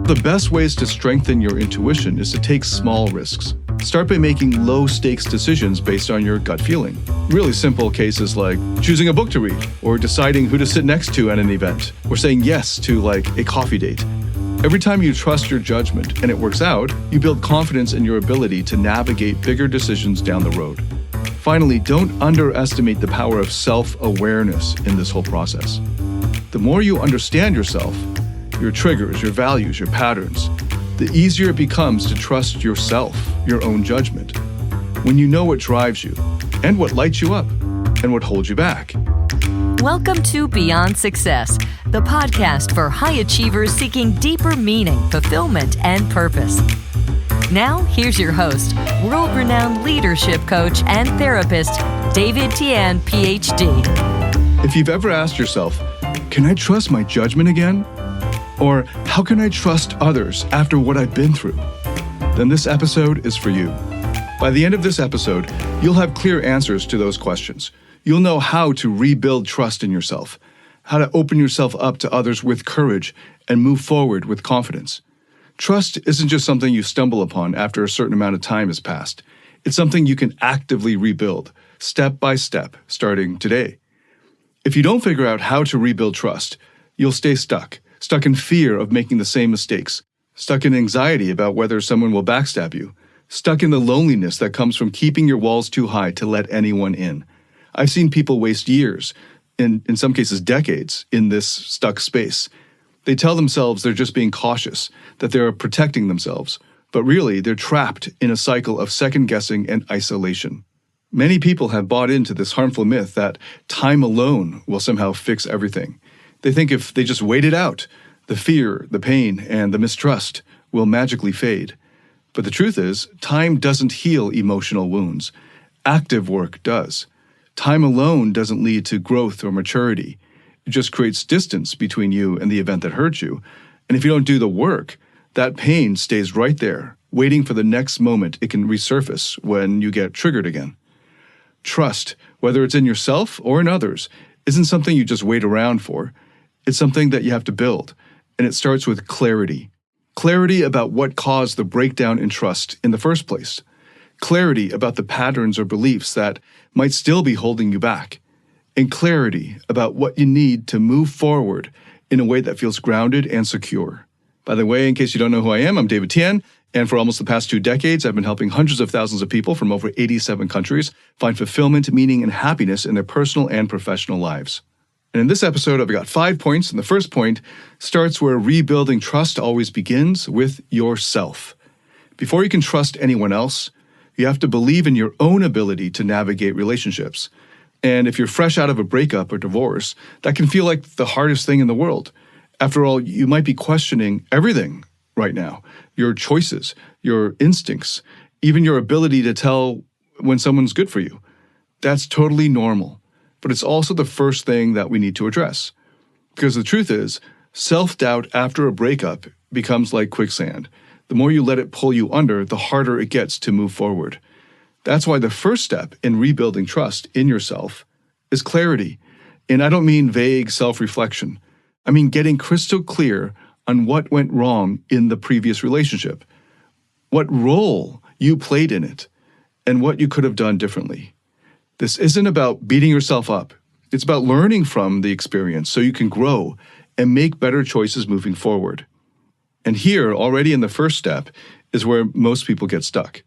The best ways to strengthen your intuition is to take small risks. Start by making low-stakes decisions based on your gut feeling. Really simple cases like choosing a book to read, or deciding who to sit next to at an event, or saying yes to a coffee date. Every time you trust your judgment and it works out, you build confidence in your ability to navigate bigger decisions down the road. Finally, don't underestimate the power of self-awareness in this whole process. The more you understand yourself, your triggers, your values, your patterns, the easier it becomes to trust yourself, your own judgment. When you know what drives you, and what lights you up, and what holds you back. Welcome to Beyond Success, the podcast for high achievers seeking deeper meaning, fulfillment, and purpose. Now, here's your host, world-renowned leadership coach and therapist, David Tian, PhD. If you've ever asked yourself, can I trust my judgment again? Or how can I trust others after what I've been through? Then this episode is for you. By the end of this episode, you'll have clear answers to those questions. You'll know how to rebuild trust in yourself, how to open yourself up to others with courage and move forward with confidence. Trust isn't just something you stumble upon after a certain amount of time has passed. It's something you can actively rebuild, step by step, starting today. If you don't figure out how to rebuild trust, you'll stay stuck in fear of making the same mistakes, stuck in anxiety about whether someone will backstab you, stuck in the loneliness that comes from keeping your walls too high to let anyone in. I've seen people waste years, in some cases decades, in this stuck space. They tell themselves they're just being cautious, that they're protecting themselves, but really they're trapped in a cycle of second-guessing and isolation. Many people have bought into this harmful myth that time alone will somehow fix everything. They think if they just wait it out, the fear, the pain, and the mistrust will magically fade. But the truth is, time doesn't heal emotional wounds. Active work does. Time alone doesn't lead to growth or maturity. It just creates distance between you and the event that hurt you. And if you don't do the work, that pain stays right there, waiting for the next moment it can resurface when you get triggered again. Trust, whether it's in yourself or in others, isn't something you just wait around for. It's something that you have to build, and it starts with clarity. Clarity about what caused the breakdown in trust in the first place. Clarity about the patterns or beliefs that might still be holding you back. And clarity about what you need to move forward in a way that feels grounded and secure. By the way, in case you don't know who I am, I'm David Tian, and for almost the past 2 decades, I've been helping hundreds of thousands of people from over 87 countries find fulfillment, meaning, and happiness in their personal and professional lives. And in this episode, I've got 5 points, and the first point starts where rebuilding trust always begins with yourself. Before you can trust anyone else, you have to believe in your own ability to navigate relationships. And if you're fresh out of a breakup or divorce, that can feel like the hardest thing in the world. After all, you might be questioning everything right now. Your choices, your instincts, even your ability to tell when someone's good for you. That's totally normal. But it's also the first thing that we need to address. Because the truth is, self-doubt after a breakup becomes like quicksand. The more you let it pull you under, the harder it gets to move forward. That's why the first step in rebuilding trust in yourself is clarity. And I don't mean vague self-reflection. I mean getting crystal clear on what went wrong in the previous relationship, what role you played in it, and what you could have done differently. This isn't about beating yourself up. It's about learning from the experience so you can grow and make better choices moving forward. And here, already in the first step, is where most people get stuck.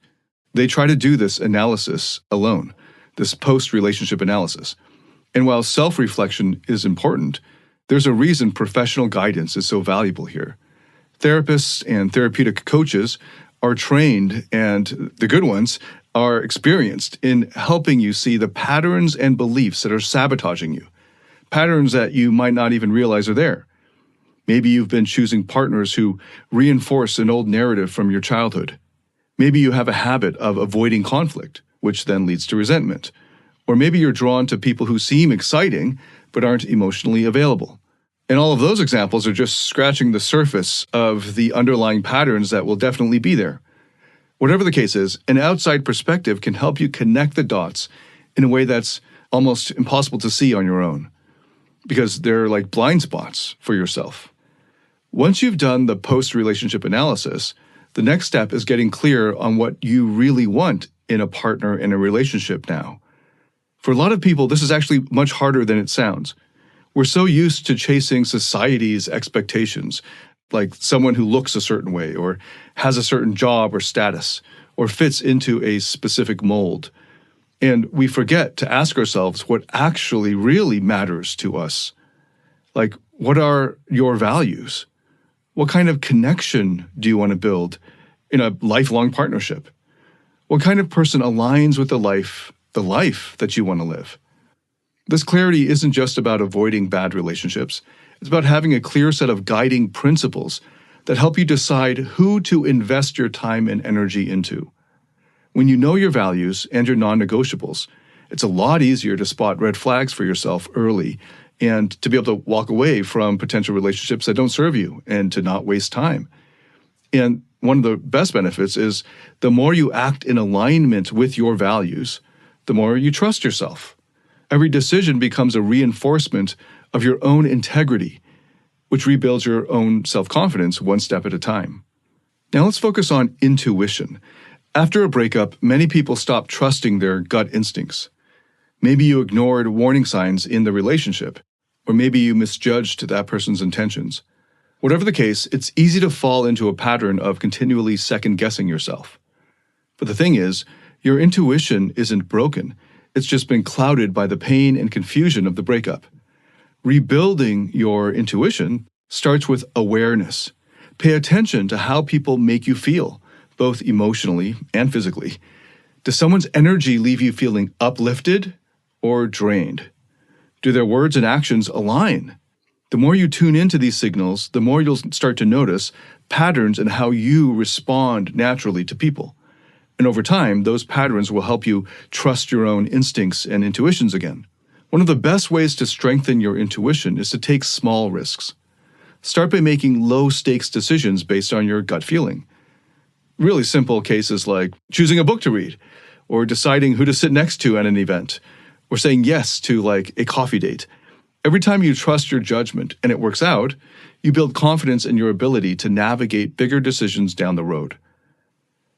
They try to do this analysis alone, this post-relationship analysis. And while self-reflection is important, there's a reason professional guidance is so valuable here. Therapists and therapeutic coaches are trained, and the good ones are experienced in helping you see the patterns and beliefs that are sabotaging you, patterns that you might not even realize are there. Maybe you've been choosing partners who reinforce an old narrative from your childhood. Maybe you have a habit of avoiding conflict, which then leads to resentment. Or maybe you're drawn to people who seem exciting but aren't emotionally available. And all of those examples are just scratching the surface of the underlying patterns that will definitely be there. Whatever the case is, an outside perspective can help you connect the dots in a way that's almost impossible to see on your own, because they're like blind spots for yourself. Once you've done the post-relationship analysis, the next step is getting clear on what you really want in a partner in a relationship now. For a lot of people, this is actually much harder than it sounds. We're so used to chasing society's expectations, like someone who looks a certain way or has a certain job or status or fits into a specific mold. And we forget to ask ourselves what actually really matters to us. Like, what are your values? What kind of connection do you want to build in a lifelong partnership? What kind of person aligns with the life that you want to live? This clarity isn't just about avoiding bad relationships. It's about having a clear set of guiding principles that help you decide who to invest your time and energy into. When you know your values and your non-negotiables, it's a lot easier to spot red flags for yourself early and to be able to walk away from potential relationships that don't serve you and to not waste time. And one of the best benefits is the more you act in alignment with your values, the more you trust yourself. Every decision becomes a reinforcement of your own integrity, which rebuilds your own self-confidence one step at a time. Now let's focus on intuition. After a breakup, many people stop trusting their gut instincts. Maybe you ignored warning signs in the relationship, or maybe you misjudged that person's intentions. Whatever the case, it's easy to fall into a pattern of continually second-guessing yourself. But the thing is, your intuition isn't broken. It's just been clouded by the pain and confusion of the breakup. Rebuilding your intuition starts with awareness. Pay attention to how people make you feel, both emotionally and physically. Does someone's energy leave you feeling uplifted or drained? Do their words and actions align? The more you tune into these signals, the more you'll start to notice patterns in how you respond naturally to people. And over time, those patterns will help you trust your own instincts and intuitions again. One of the best ways to strengthen your intuition is to take small risks. Start by making low-stakes decisions based on your gut feeling. Really simple cases like choosing a book to read, or deciding who to sit next to at an event, or saying yes to like a coffee date. Every time you trust your judgment and it works out, you build confidence in your ability to navigate bigger decisions down the road.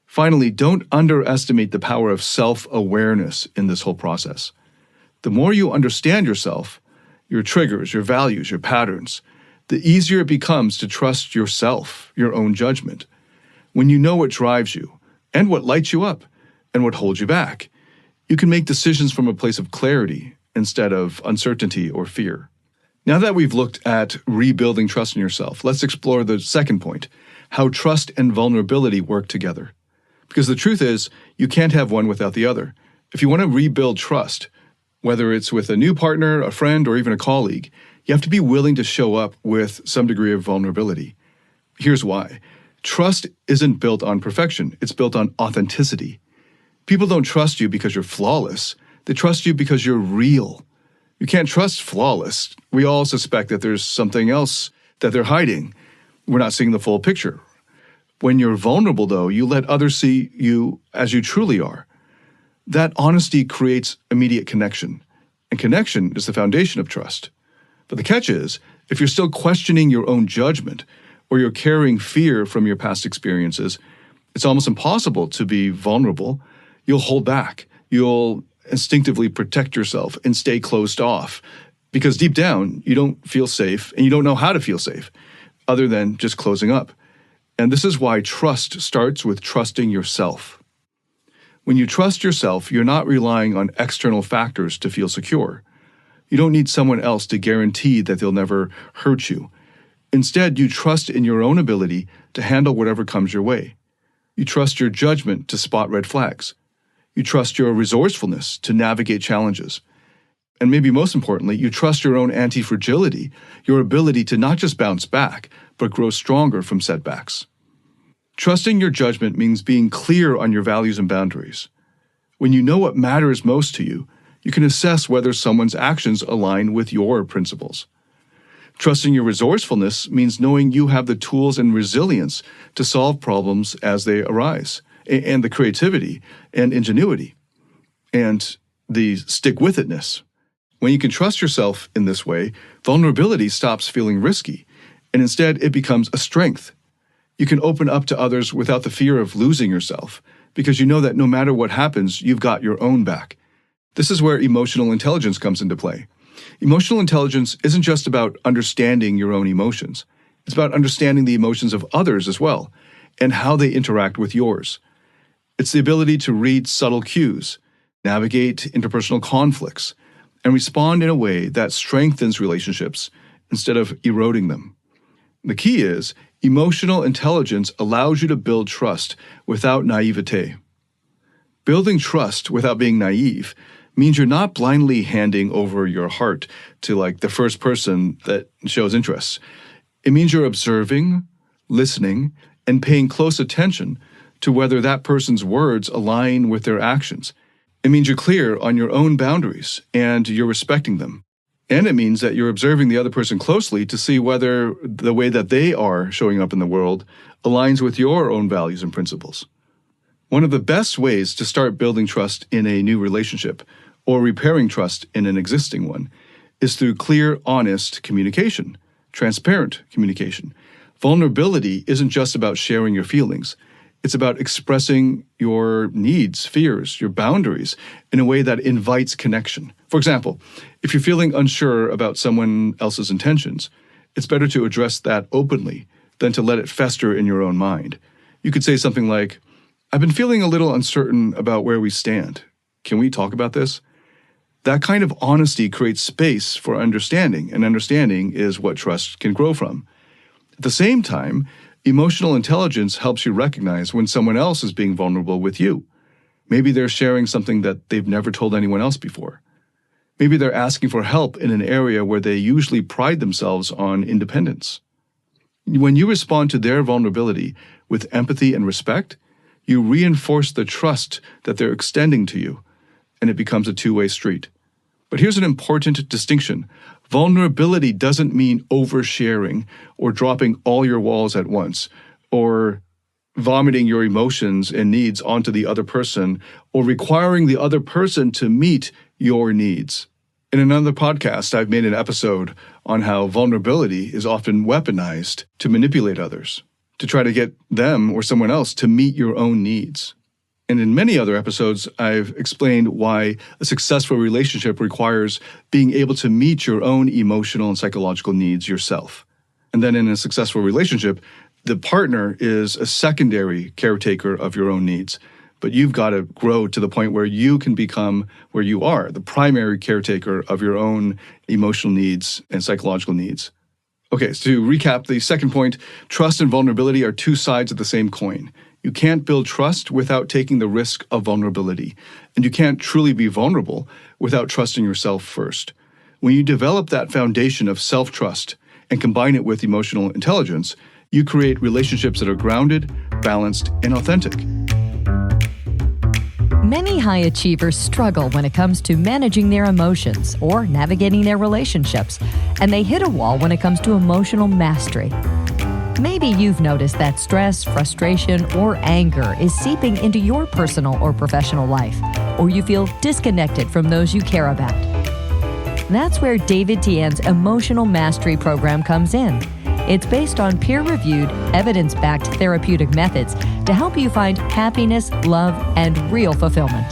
Finally, don't underestimate the power of self-awareness in this whole process. The more you understand yourself, your triggers, your values, your patterns, the easier it becomes to trust yourself, your own judgment. When you know what drives you, and what lights you up, and what holds you back, you can make decisions from a place of clarity instead of uncertainty or fear. Now that we've looked at rebuilding trust in yourself, let's explore the second point, how trust and vulnerability work together. Because the truth is, you can't have one without the other. If you want to rebuild trust, whether it's with a new partner, a friend, or even a colleague, you have to be willing to show up with some degree of vulnerability. Here's why. Trust isn't built on perfection. It's built on authenticity. People don't trust you because you're flawless. They trust you because you're real. You can't trust flawless. We all suspect that there's something else that they're hiding. We're not seeing the full picture. When you're vulnerable, though, you let others see you as you truly are. That honesty creates immediate connection, and connection is the foundation of trust. But the catch is, if you're still questioning your own judgment, or you're carrying fear from your past experiences, it's almost impossible to be vulnerable. You'll hold back. You'll instinctively protect yourself and stay closed off, because deep down, you don't feel safe, and you don't know how to feel safe, other than just closing up. And this is why trust starts with trusting yourself. When you trust yourself, you're not relying on external factors to feel secure. You don't need someone else to guarantee that they'll never hurt you. Instead, you trust in your own ability to handle whatever comes your way. You trust your judgment to spot red flags. You trust your resourcefulness to navigate challenges. And maybe most importantly, you trust your own anti-fragility, your ability to not just bounce back, but grow stronger from setbacks. Trusting your judgment means being clear on your values and boundaries. When you know what matters most to you, you can assess whether someone's actions align with your principles. Trusting your resourcefulness means knowing you have the tools and resilience to solve problems as they arise, and the creativity and ingenuity, and the stick-with-itness. When you can trust yourself in this way, vulnerability stops feeling risky, and instead it becomes a strength. You can open up to others without the fear of losing yourself, because you know that no matter what happens, you've got your own back. This is where emotional intelligence comes into play. Emotional intelligence isn't just about understanding your own emotions. It's about understanding the emotions of others as well, and how they interact with yours. It's the ability to read subtle cues, navigate interpersonal conflicts, and respond in a way that strengthens relationships instead of eroding them. The key is, emotional intelligence allows you to build trust without naivete. Building trust without being naive means you're not blindly handing over your heart to the first person that shows interest. It means you're observing, listening, and paying close attention to whether that person's words align with their actions. It means you're clear on your own boundaries and you're respecting them. And it means that you're observing the other person closely to see whether the way that they are showing up in the world aligns with your own values and principles. One of the best ways to start building trust in a new relationship or repairing trust in an existing one is through clear, honest communication, transparent communication. Vulnerability isn't just about sharing your feelings. It's about expressing your needs, fears, your boundaries in a way that invites connection. For example, if you're feeling unsure about someone else's intentions, it's better to address that openly than to let it fester in your own mind. You could say something like, "I've been feeling a little uncertain about where we stand. Can we talk about this?" That kind of honesty creates space for understanding, and understanding is what trust can grow from. At the same time, emotional intelligence helps you recognize when someone else is being vulnerable with you. Maybe they're sharing something that they've never told anyone else before. Maybe they're asking for help in an area where they usually pride themselves on independence. When you respond to their vulnerability with empathy and respect, you reinforce the trust that they're extending to you, and it becomes a two-way street. But here's an important distinction. Vulnerability doesn't mean oversharing or dropping all your walls at once, or vomiting your emotions and needs onto the other person, or requiring the other person to meet your needs. In another podcast, I've made an episode on how vulnerability is often weaponized to manipulate others, to try to get them or someone else to meet your own needs. And in many other episodes, I've explained why a successful relationship requires being able to meet your own emotional and psychological needs yourself. And then in a successful relationship, the partner is a secondary caretaker of your own needs. But you've got to grow to the point where you can become where you are, the primary caretaker of your own emotional needs and psychological needs. Okay, so to recap the second point, trust and vulnerability are two sides of the same coin. You can't build trust without taking the risk of vulnerability, and you can't truly be vulnerable without trusting yourself first. When you develop that foundation of self-trust and combine it with emotional intelligence, you create relationships that are grounded, balanced, and authentic. Many high achievers struggle when it comes to managing their emotions or navigating their relationships, and they hit a wall when it comes to emotional mastery. Maybe you've noticed that stress, frustration, or anger is seeping into your personal or professional life, or you feel disconnected from those you care about. That's where David Tian's Emotional Mastery Program comes in. It's based on peer-reviewed, evidence-backed therapeutic methods to help you find happiness, love, and real fulfillment.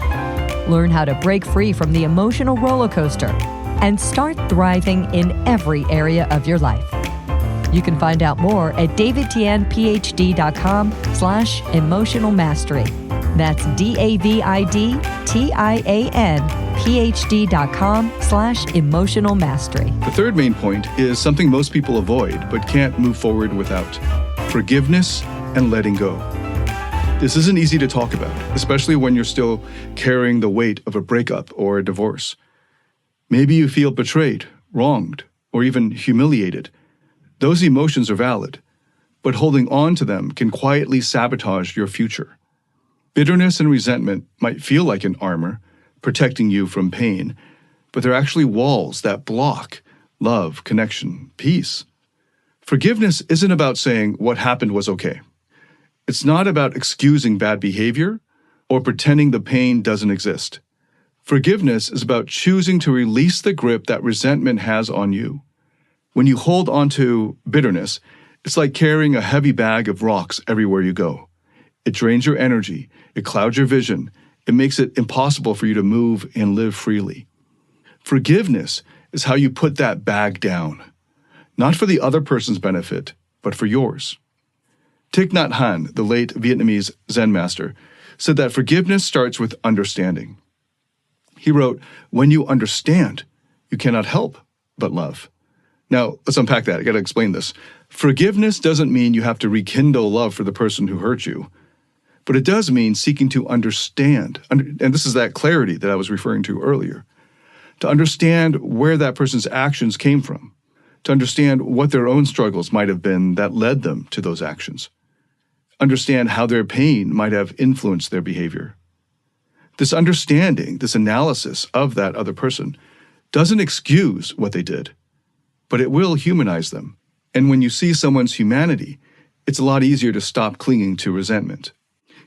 Learn how to break free from the emotional roller coaster and start thriving in every area of your life. You can find out more at davidtianphd.com/emotional mastery. That's davidtianphd.com/emotional mastery. The third main point is something most people avoid but can't move forward without: forgiveness and letting go. This isn't easy to talk about, especially when you're still carrying the weight of a breakup or a divorce. Maybe you feel betrayed, wronged, or even humiliated. Those emotions are valid, but holding on to them can quietly sabotage your future. Bitterness and resentment might feel like an armor, protecting you from pain, but they're actually walls that block love, connection, peace. Forgiveness isn't about saying what happened was okay. It's not about excusing bad behavior or pretending the pain doesn't exist. Forgiveness is about choosing to release the grip that resentment has on you. When you hold on to bitterness, it's like carrying a heavy bag of rocks everywhere you go. It drains your energy, it clouds your vision, it makes it impossible for you to move and live freely. Forgiveness is how you put that bag down, not for the other person's benefit, but for yours. Thich Nhat Hanh, the late Vietnamese Zen master, said that forgiveness starts with understanding. He wrote, "When you understand, you cannot help but love." Now, let's unpack that. I got to explain this. Forgiveness doesn't mean you have to rekindle love for the person who hurt you, but it does mean seeking to understand. And this is that clarity that I was referring to earlier. To understand where that person's actions came from, to understand what their own struggles might have been that led them to those actions, understand how their pain might have influenced their behavior. This understanding, this analysis of that other person doesn't excuse what they did, but it will humanize them. And when you see someone's humanity, it's a lot easier to stop clinging to resentment.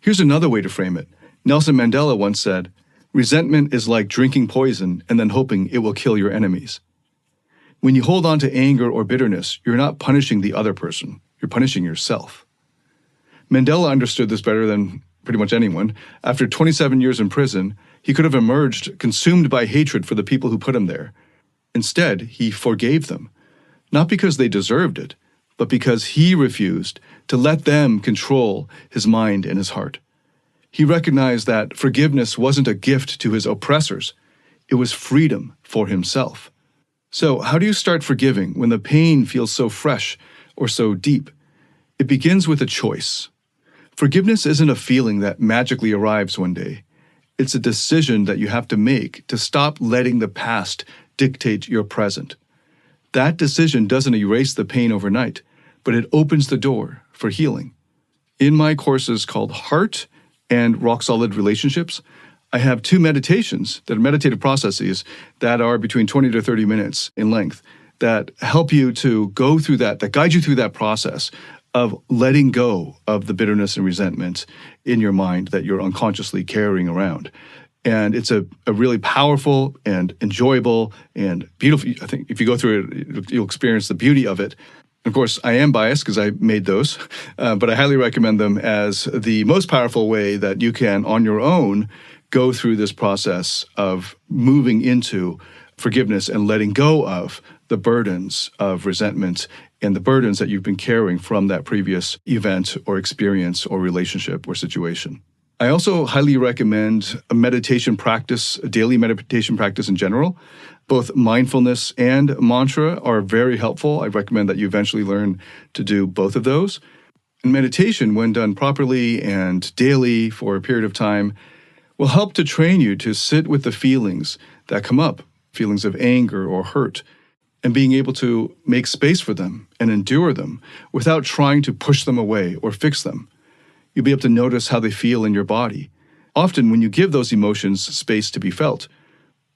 Here's another way to frame it. Nelson Mandela once said, "Resentment is like drinking poison and then hoping it will kill your enemies." When you hold on to anger or bitterness, you're not punishing the other person, you're punishing yourself. Mandela understood this better than pretty much anyone. After 27 years in prison, he could have emerged consumed by hatred for the people who put him there. Instead, he forgave them, not because they deserved it, but because he refused to let them control his mind and his heart. He recognized that forgiveness wasn't a gift to his oppressors, it was freedom for himself. So, how do you start forgiving when the pain feels so fresh or so deep? It begins with a choice. Forgiveness isn't a feeling that magically arrives one day. It's a decision that you have to make to stop letting the past dictate your present. That decision doesn't erase the pain overnight, but it opens the door for healing. In my courses called Heart and Rock Solid Relationships, I have 2 meditations that are meditative processes that are between 20 to 30 minutes in length that help you to go through that guide you through that process of letting go of the bitterness and resentment in your mind that you're unconsciously carrying around. And it's a really powerful and enjoyable and beautiful. I think if you go through it, you'll experience the beauty of it. Of course, I am biased because I made those, but I highly recommend them as the most powerful way that you can, on your own, go through this process of moving into forgiveness and letting go of the burdens of resentment and the burdens that you've been carrying from that previous event or experience or relationship or situation. I also highly recommend a meditation practice, a daily meditation practice in general. Both mindfulness and mantra are very helpful. I recommend that you eventually learn to do both of those. And meditation, when done properly and daily for a period of time, will help to train you to sit with the feelings that come up, feelings of anger or hurt, and being able to make space for them and endure them without trying to push them away or fix them. You'll be able to notice how they feel in your body. Often, when you give those emotions space to be felt,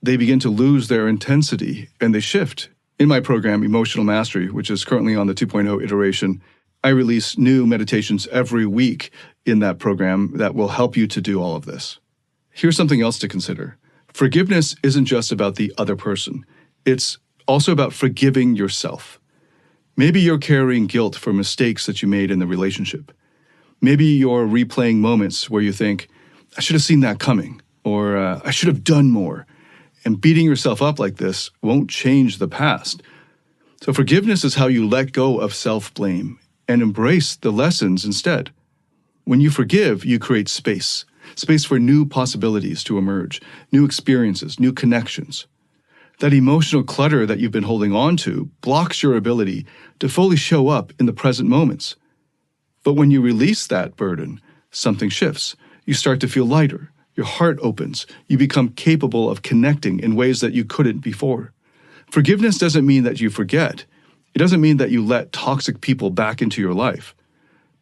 they begin to lose their intensity and they shift. In my program, Emotional Mastery, which is currently on the 2.0 iteration, I release new meditations every week in that program that will help you to do all of this. Here's something else to consider. Forgiveness isn't just about the other person. It's also about forgiving yourself. Maybe you're carrying guilt for mistakes that you made in the relationship. Maybe you're replaying moments where you think, I should have seen that coming, or I should have done more. And beating yourself up like this won't change the past. So forgiveness is how you let go of self-blame and embrace the lessons instead. When you forgive, you create space for new possibilities to emerge, new experiences, new connections. That emotional clutter that you've been holding on to blocks your ability to fully show up in the present moments. But when you release that burden, something shifts. You start to feel lighter. Your heart opens. You become capable of connecting in ways that you couldn't before. Forgiveness doesn't mean that you forget. It doesn't mean that you let toxic people back into your life.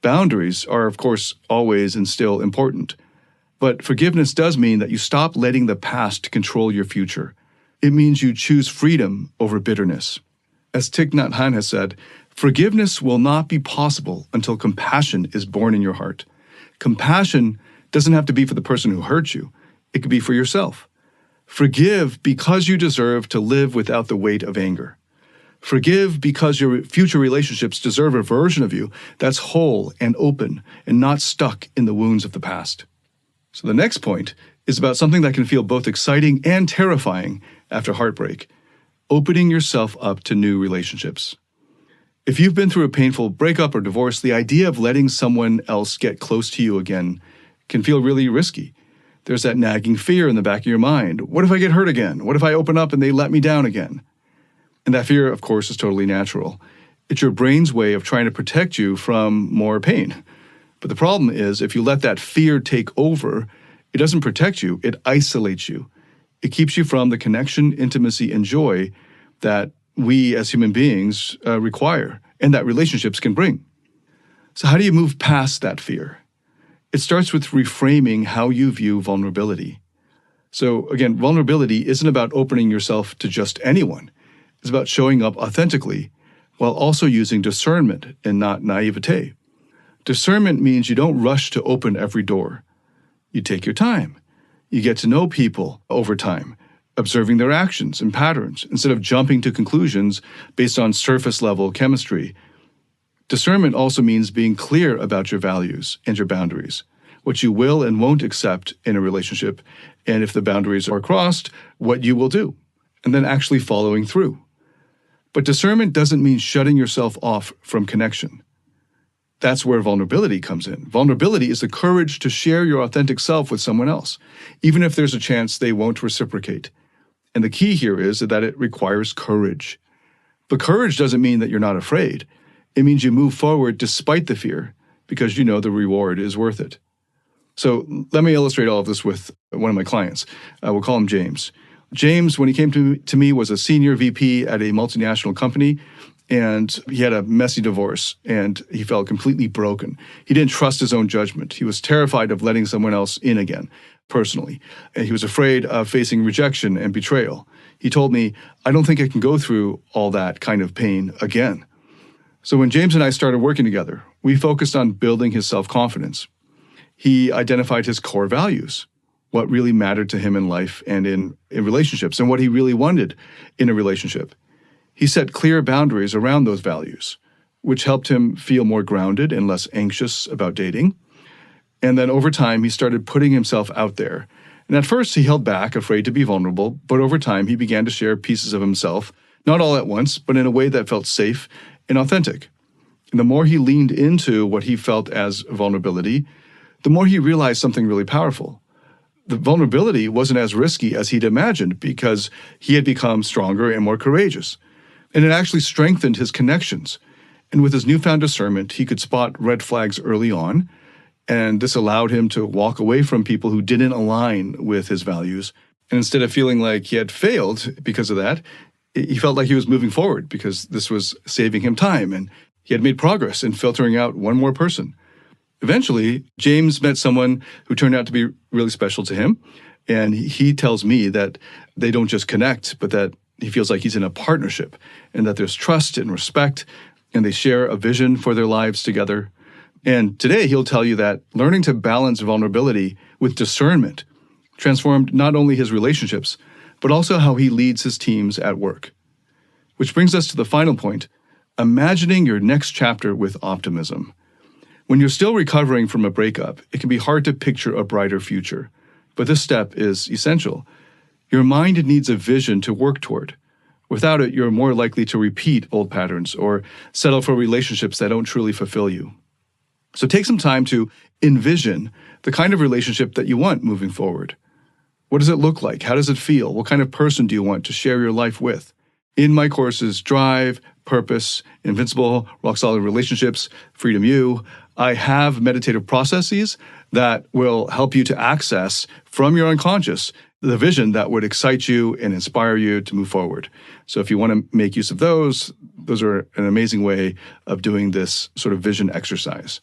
Boundaries are, of course, always and still important. But forgiveness does mean that you stop letting the past control your future. It means you choose freedom over bitterness. As Thich Nhat Hanh has said, forgiveness will not be possible until compassion is born in your heart. Compassion doesn't have to be for the person who hurt you. It could be for yourself. Forgive because you deserve to live without the weight of anger. Forgive because your future relationships deserve a version of you that's whole and open and not stuck in the wounds of the past. So the next point is about something that can feel both exciting and terrifying after heartbreak: opening yourself up to new relationships. If you've been through a painful breakup or divorce, the idea of letting someone else get close to you again can feel really risky. There's that nagging fear in the back of your mind. What if I get hurt again? What if I open up and they let me down again? And that fear, of course, is totally natural. It's your brain's way of trying to protect you from more pain. But the problem is, if you let that fear take over, it doesn't protect you, it isolates you. It keeps you from the connection, intimacy, and joy that we as human beings require and that relationships can bring. So how do you move past that fear? It starts with reframing how you view vulnerability. So again, vulnerability isn't about opening yourself to just anyone. It's about showing up authentically while also using discernment and not naivete. Discernment means you don't rush to open every door. You take your time. You get to know people over time, observing their actions and patterns instead of jumping to conclusions based on surface-level chemistry. Discernment also means being clear about your values and your boundaries, what you will and won't accept in a relationship, and if the boundaries are crossed, what you will do, and then actually following through. But discernment doesn't mean shutting yourself off from connection. That's where vulnerability comes in. Vulnerability is the courage to share your authentic self with someone else, even if there's a chance they won't reciprocate. And the key here is that it requires courage. But courage doesn't mean that you're not afraid. It means you move forward despite the fear, because you know the reward is worth it. So let me illustrate all of this with one of my clients. We'll call him James. James, when he came to me, was a senior VP at a multinational company, and he had a messy divorce, and he felt completely broken. He didn't trust his own judgment. He was terrified of letting someone else in again, personally. And he was afraid of facing rejection and betrayal. He told me, I don't think I can go through all that kind of pain again. So when James and I started working together, we focused on building his self-confidence. He identified his core values, what really mattered to him in life and in relationships, and what he really wanted in a relationship. He set clear boundaries around those values, which helped him feel more grounded and less anxious about dating. And then over time, he started putting himself out there. And at first, he held back, afraid to be vulnerable, but over time, he began to share pieces of himself, not all at once, but in a way that felt safe and authentic. And the more he leaned into what he felt as vulnerability, the more he realized something really powerful. The vulnerability wasn't as risky as he'd imagined because he had become stronger and more courageous. And it actually strengthened his connections. And with his newfound discernment, he could spot red flags early on, and this allowed him to walk away from people who didn't align with his values. And instead of feeling like he had failed because of that, he felt like he was moving forward because this was saving him time, and he had made progress in filtering out one more person. Eventually, James met someone who turned out to be really special to him, and he tells me that they don't just connect, but that he feels like he's in a partnership, and that there's trust and respect, and they share a vision for their lives together. And today, he'll tell you that learning to balance vulnerability with discernment transformed not only his relationships, but also how he leads his teams at work. Which brings us to the final point: imagining your next chapter with optimism. When you're still recovering from a breakup, it can be hard to picture a brighter future. But this step is essential. Your mind needs a vision to work toward. Without it, you're more likely to repeat old patterns or settle for relationships that don't truly fulfill you. So take some time to envision the kind of relationship that you want moving forward. What does it look like? How does it feel? What kind of person do you want to share your life with? In my courses, Drive, Purpose, Invincible, Rock Solid Relationships, Freedom You, I have meditative processes that will help you to access from your unconscious the vision that would excite you and inspire you to move forward. So if you want to make use of those are an amazing way of doing this sort of vision exercise.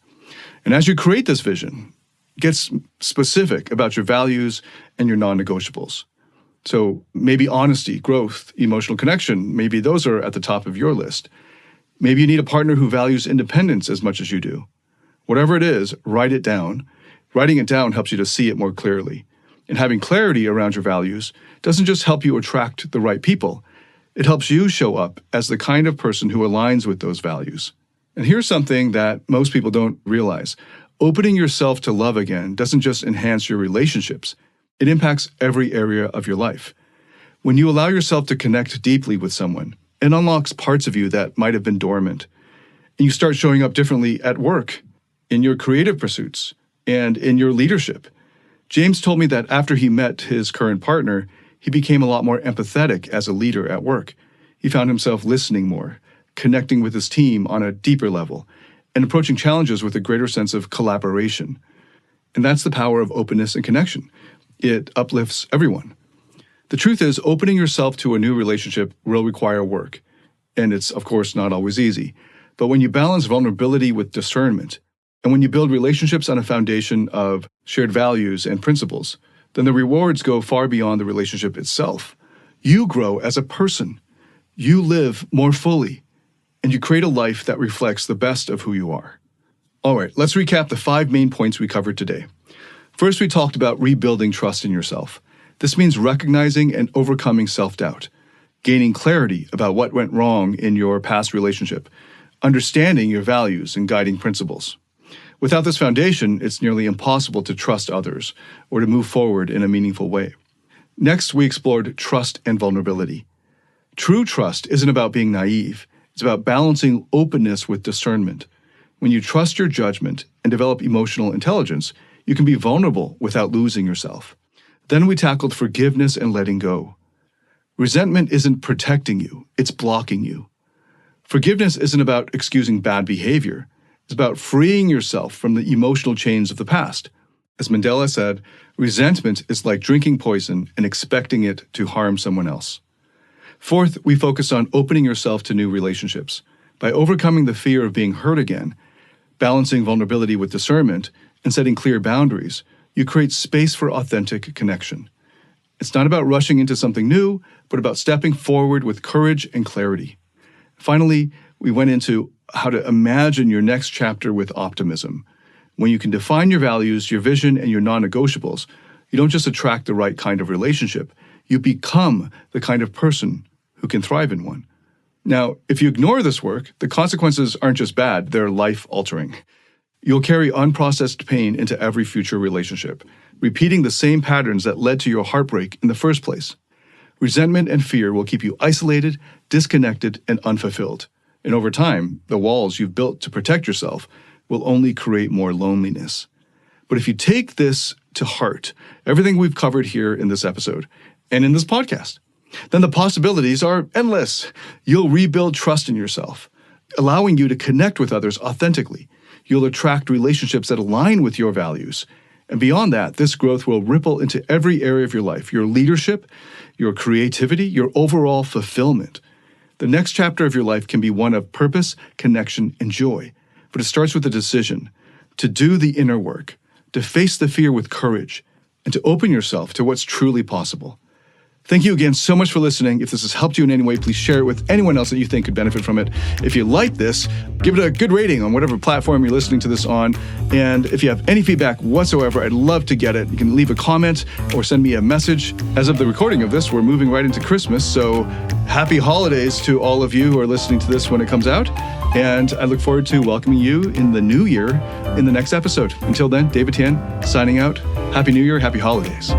And as you create this vision, get specific about your values and your non-negotiables. So maybe honesty, growth, emotional connection, maybe those are at the top of your list. Maybe you need a partner who values independence as much as you do. Whatever it is, write it down. Writing it down helps you to see it more clearly. And having clarity around your values doesn't just help you attract the right people. It helps you show up as the kind of person who aligns with those values. And here's something that most people don't realize. Opening yourself to love again doesn't just enhance your relationships. It impacts every area of your life. When you allow yourself to connect deeply with someone, it unlocks parts of you that might have been dormant. And you start showing up differently at work, in your creative pursuits, and in your leadership. James told me that after he met his current partner, he became a lot more empathetic as a leader at work. He found himself listening more, connecting with his team on a deeper level, and approaching challenges with a greater sense of collaboration. And that's the power of openness and connection. It uplifts everyone. The truth is, opening yourself to a new relationship will require work. And it's, of course, not always easy. But when you balance vulnerability with discernment, and when you build relationships on a foundation of shared values and principles, then the rewards go far beyond the relationship itself. You grow as a person. You live more fully. And you create a life that reflects the best of who you are. All right, let's recap the 5 main points we covered today. First, we talked about rebuilding trust in yourself. This means recognizing and overcoming self-doubt, gaining clarity about what went wrong in your past relationship, understanding your values and guiding principles. Without this foundation, it's nearly impossible to trust others or to move forward in a meaningful way. Next, we explored trust and vulnerability. True trust isn't about being naive. It's about balancing openness with discernment. When you trust your judgment and develop emotional intelligence, you can be vulnerable without losing yourself. Then we tackled forgiveness and letting go. Resentment isn't protecting you, it's blocking you. Forgiveness isn't about excusing bad behavior. It's about freeing yourself from the emotional chains of the past. As Mandela said, resentment is like drinking poison and expecting it to harm someone else. Fourth, we focused on opening yourself to new relationships. By overcoming the fear of being hurt again, balancing vulnerability with discernment, and setting clear boundaries, you create space for authentic connection. It's not about rushing into something new, but about stepping forward with courage and clarity. Finally, we went into how to imagine your next chapter with optimism. When you can define your values, your vision, and your non-negotiables, you don't just attract the right kind of relationship, you become the kind of person who can thrive in one. Now, if you ignore this work, the consequences aren't just bad, they're life-altering. You'll carry unprocessed pain into every future relationship, repeating the same patterns that led to your heartbreak in the first place. Resentment and fear will keep you isolated, disconnected, and unfulfilled. And over time, the walls you've built to protect yourself will only create more loneliness. But if you take this to heart, everything we've covered here in this episode and in this podcast, then the possibilities are endless. You'll rebuild trust in yourself, allowing you to connect with others authentically. You'll attract relationships that align with your values. And beyond that, this growth will ripple into every area of your life, your leadership, your creativity, your overall fulfillment. The next chapter of your life can be one of purpose, connection, and joy. But it starts with a decision to do the inner work, to face the fear with courage, and to open yourself to what's truly possible. Thank you again so much for listening. If this has helped you in any way, please share it with anyone else that you think could benefit from it. If you like this, give it a good rating on whatever platform you're listening to this on. And if you have any feedback whatsoever, I'd love to get it. You can leave a comment or send me a message. As of the recording of this, we're moving right into Christmas. So happy holidays to all of you who are listening to this when it comes out. And I look forward to welcoming you in the new year in the next episode. Until then, David Tian signing out. Happy New Year, happy holidays.